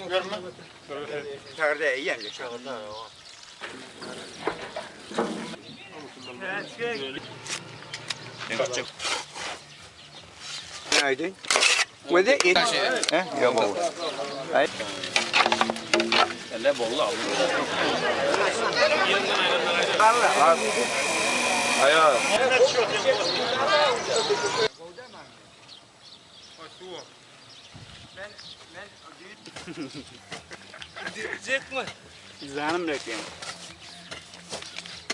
Görme. Çağırda iyi yani. Çağırda. Haydi. Wede it. Ya bol. Hayır. Elle bollu aldı. Ayağı. Diyecek mi? Zanım bekliyorum.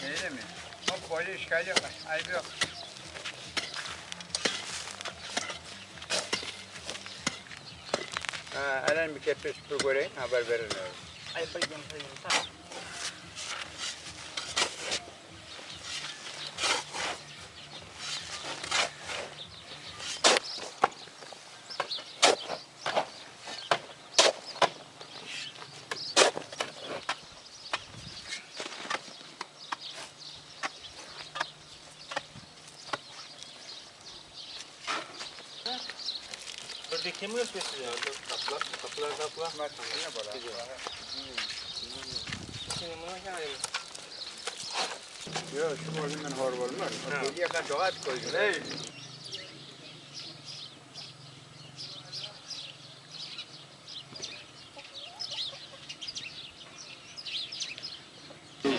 Öyle mi? Hop böyle işgal yok. Ayıp yok. Alan bir kepes programı haber verin. Ay bayım. Burada kim yapıyorsun ya? Kapılar. Maçına bora. Yok şu boyundan hor olmaz. Geriye kadar doğat koydum. Hey.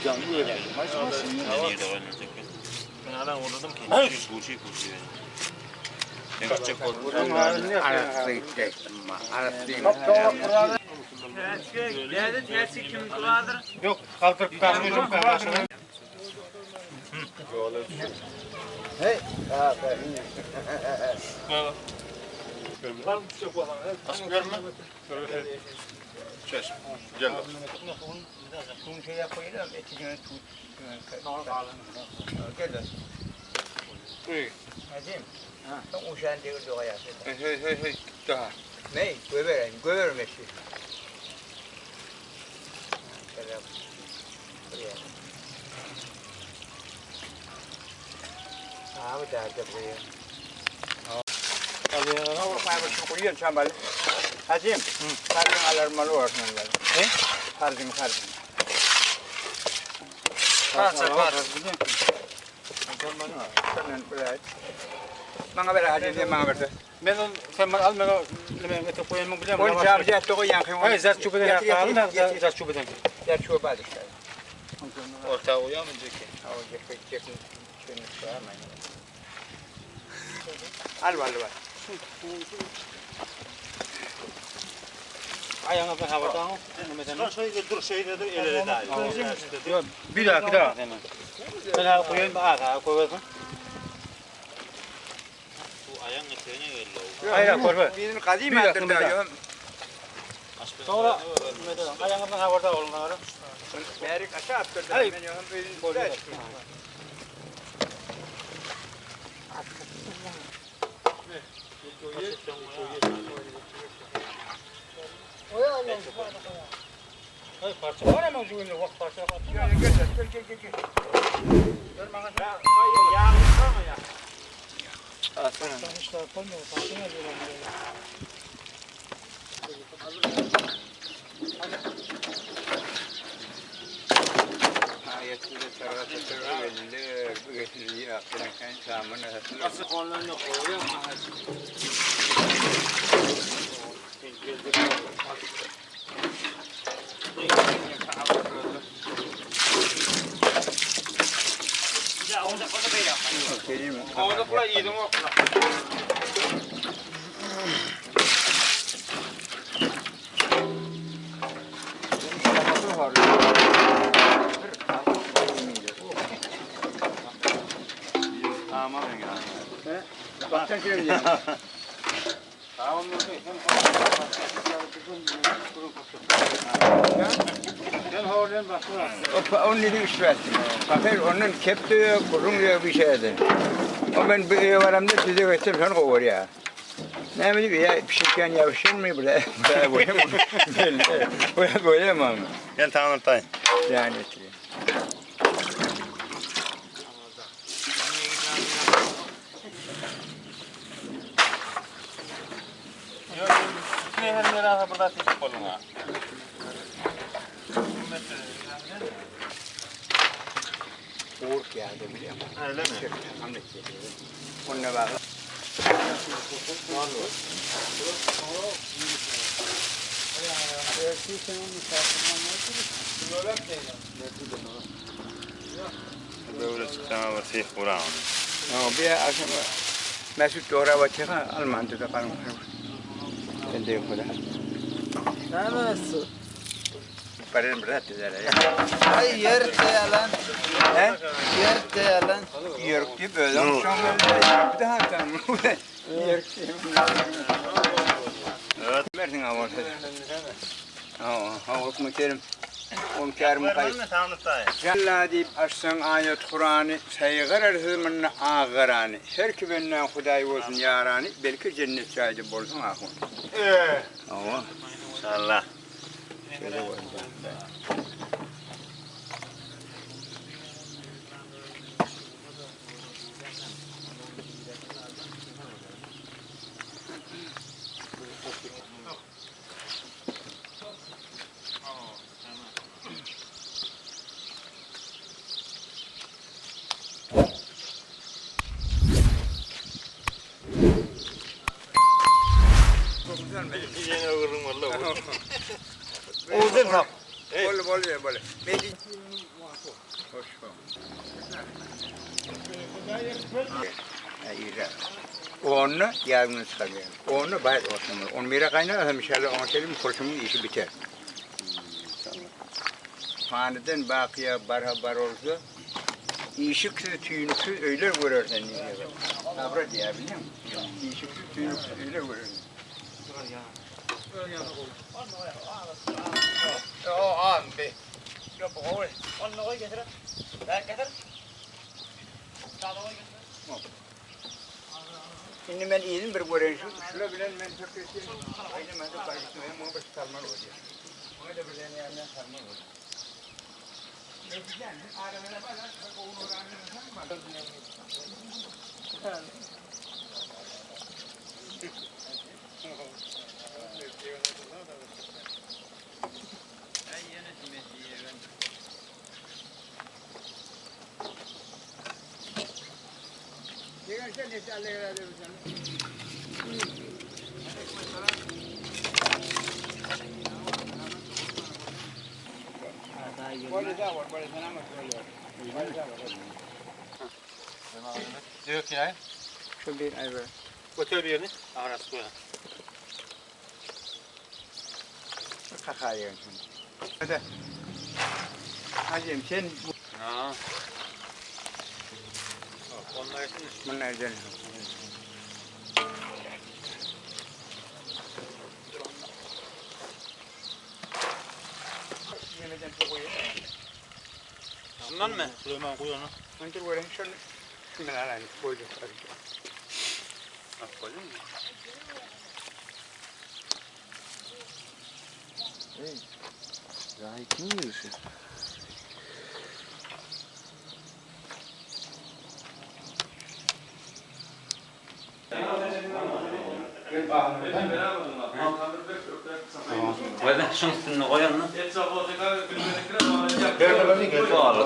Canlı öyle. Ben adam uğradım ki. Bu şey kuruyor. Ne kaçacak oldu? Bunun halini arasına gidecek. Geldi tersi kim kuladır? Yok, kaldırıp kalmıyorum ben başına. Hey. Nasıl görme? Çeş. Gel. Bunu şey yapayım. Etikini tut. Gel lan. Hadi. Tam uşağın devirdi o ayağı. Hey. Daha. Ne? Göver meşi. Selam. Buraya. Bu da buraya. Hadi. Ne olur kaybolsun koyuyor çambal. Hacım. Kardım alarmalı olsun lan. He? Kardım. Var. Sen buraya. Bana ver hacım bana ver. Ben sen al ben ete koyayım biliyorum. Onu çağıracağız etti koyan kıyım. Hayır zat çubuğu da yapalım da zat çubuğu da. Yer çubuğu işte. Orta uyamayacak ki. Al. Ayağına ben havada al. Dur şeyde de ileri daha. Yok bir daha. Ben koyayım koyalım. Bu ayağın eteğine geldi. Hayır korbe. Bizim kadim hatırda. Sonra ayağına ben havada olun. Merik aşağı attırdı. Hayır. Ben yoğun böyle. Hayır parça var ama şu günde bak parça var. Gel. Gör bana. Yağ mı ya? İşte yapamıyor. Parça ne diyorlar Ayetinde tarafı verilir. Bu getiriyi aklına samını hatırlar. Asıl konularını koyuyor mu? Ya orada böyle. Orada kula yedim o kula. Tamam ya. Bakacak şey diyeceğim. Tamam mı? Sen oradan başla. Onun dedi iş versin. Bakır onun kepti kurun diye bir şeydi. O ben bir varamda size götürdüm sonra oraya. Ne bileyim ya pişirken yavşın mı böyle? Böyle mi? Gel tanıtayım. Yani. her merak burada tek olun ha. Uğur geldi biliyor musun? Öyle mi? Hamlet geliyor. Onunla bağlı. Böyle çıkama var şey Kur'an. Bir akşam Mesut doğru bakıyor. Alman'da da kalın. Ben de yok da. Nasıl? Paranı bırak dediler ya. Ay yerde yalan. He? Yerde yalan. Yörük gibi böyle. Şu an böyle bir daha tamam. Yörük gibi. Evet. Versin abi ortada. Ha, okuma kerim. On kerim kayıp. Kur'an mı tanıtay? Jalla deyip açsan ayet Kur'an'ı sayıgar arzımın ağırani. Her kübenden Huday olsun yarani. Belki cennet sahibi olsun ahun. Ama İnşallah. şöyle var. Yine vurun valla. Oğuz'un hap. Böyle. Mecid. Hoş Onu yarın çıkarıyor. Onu bayat olsun. Onu mira kaynar inşallah on kelim kurşumun işi biter. Haneden bakiye barhabar olsa İşiksiz tüyünüksüz öyle görürsen diye. Sabra diye biliyor musun? İşiksiz tüyünüksüz öyle görürsen. O an be. Yok o. Onu koy getir. Ben getir. Şimdi ben iyiyim bir göreyim şu. Şöyle bilen ben çok kötüyüm. Aynı ben de karıştım. Hem onu bir sarmal oluyor. Onu da bilen yerden sarmal oluyor. Diyor ki ya. Şu bir ay böyle. Götür bir yerini. Arası koy. Kakaya şimdi. Hadi. Hacım sen Ha. Onlar için bunlar canım. Yemeden çok koyuyor. bundan mı? Süleyman koy onu. Önce böyle şunu şunu alayım koyacak. Bak koydun mu? Daha kim yiyorsun? Böyle şunun üstüne koy onu.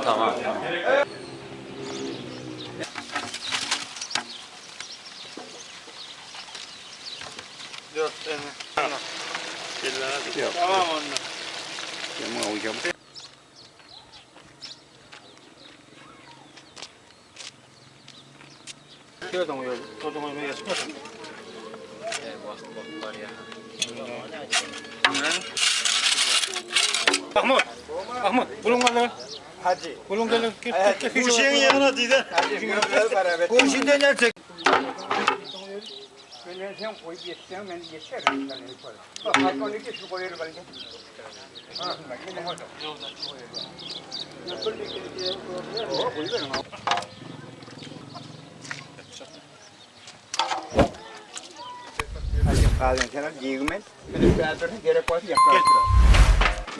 Tamam. Yok tamam. Yok. Tamam onunla. Tamam hocam. Şuradan uyuyor. Oradan uyumaya geçmez. Mahmut, bulun bakalım. Hadi. Bulun gelin. Bu şeyin yanına diyden. Bu şimdi ne çek? Ben sen koyup yetsem ben geçerim. Bak balkona git şu koyuyor belki. Ha bak ne oldu? Yapıldı ki o koyuyor mu? Hadi kahve sana giymen. Bir de bir gerek var ya.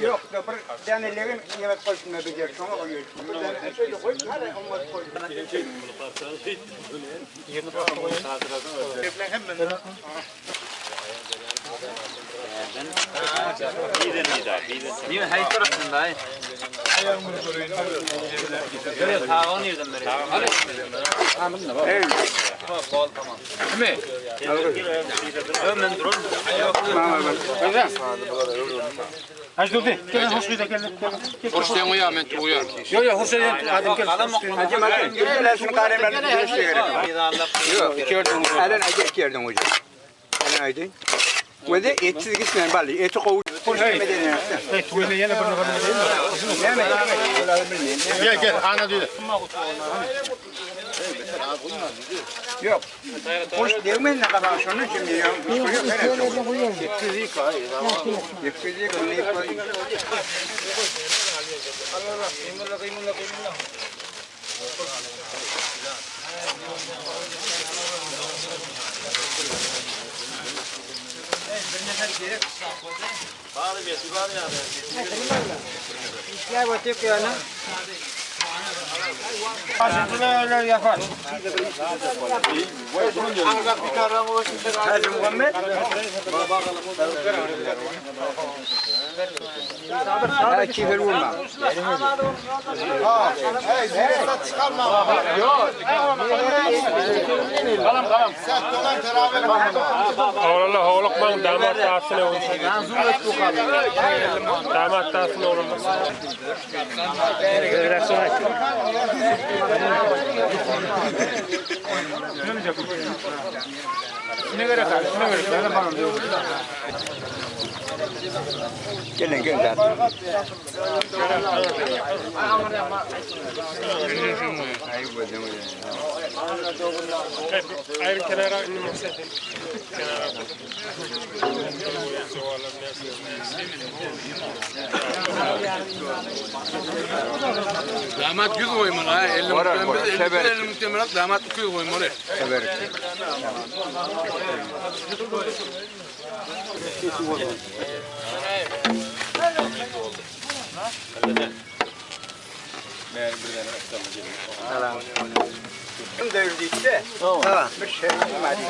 Yok, doktor, yani lerin yemek koysuna bir şuna koyuyor. Ben şöyle koy, hadi olmaz koy. Yerini bırak koyun. Hemen. Birden bir daha. Niye hay tarafında ay? Böyle tavan yerden beri. Evet. Bol tamam. Kimi? Ömen durun. Güzel. Hadi dur. Gel hoş geldin. Hoşçakalın uyan, ben uyan. Yok hoş geldin. Adam gel. Hacı Malak gülmesin kalemlerini değişti gerek. Yok, iki yerden elen acı iki yerden hocam. Elen aydın. Ve de etsiz gitmeyen balı. Eti kovuş. Hoş gelmeden yaptın. Tuğla yine bana Gel gel, ana diyor. Yok. Hoş değmeyin ne kadar şunu şimdi ya. Etsiz iyi kay. Etsiz iyi kay. öyle yapar. Hacı Muhammed. Ha kifir vurma. Oğlanla oğlak ben damat tahtına olsun. Damat tahtına olmaz. Gelin gelin zaten. Ayrı kenara inmesi. Damat yüz koymalı ha. 50 muhtemelen damat 200 koymalı. Severim. Tamam. Devrildi işte. Tamam. Bir şey olmadı.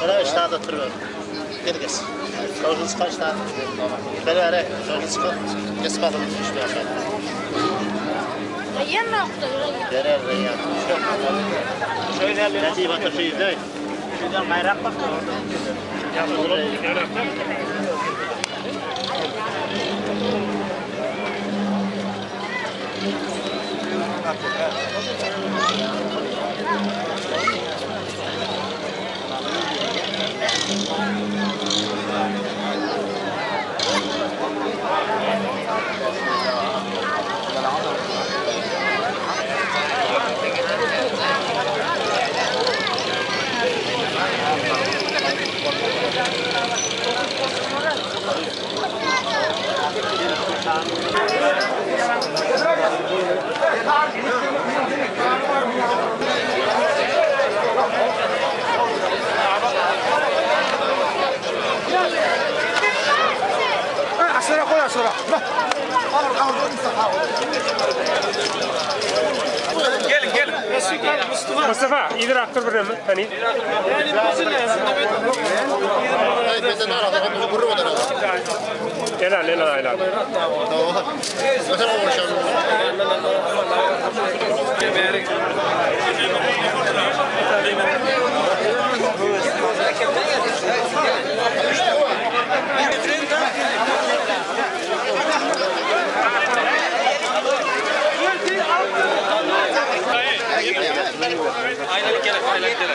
Bana işte da tur ver. Gel gel. Sorunuz kaç tane? Beraber sorunuz kaç? Kes bakalım işte ya. Reyyan ne yaptı? Beraber ya. Şöyle halde. Hadi bak şey değil. Şuradan bayrak bak. Ya oğlum Asıra koy asıra. Gelin gelin. Mustafa, iyidir aktör bir mi? Hani? Helal, helal, helal. Aynen gel, aynen gel.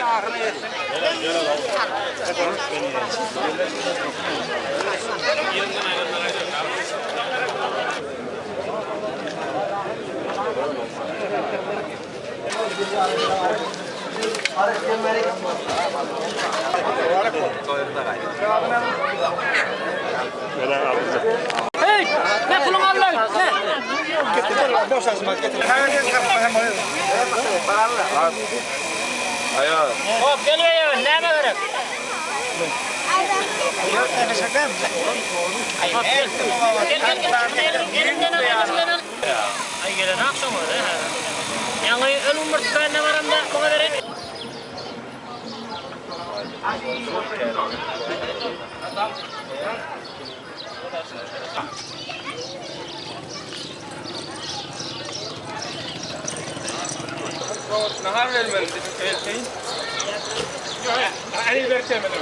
Helal, alacağım. Hey! Ne kulun Allah? Ne? Hop geliyor ya. Ne gerek? Elimden al. Ay gelen akşam oldu. Yani ölüm mırtıklarına varam da bu kadar et. Nahar vermeli dedim. Yok, hani verkemedim.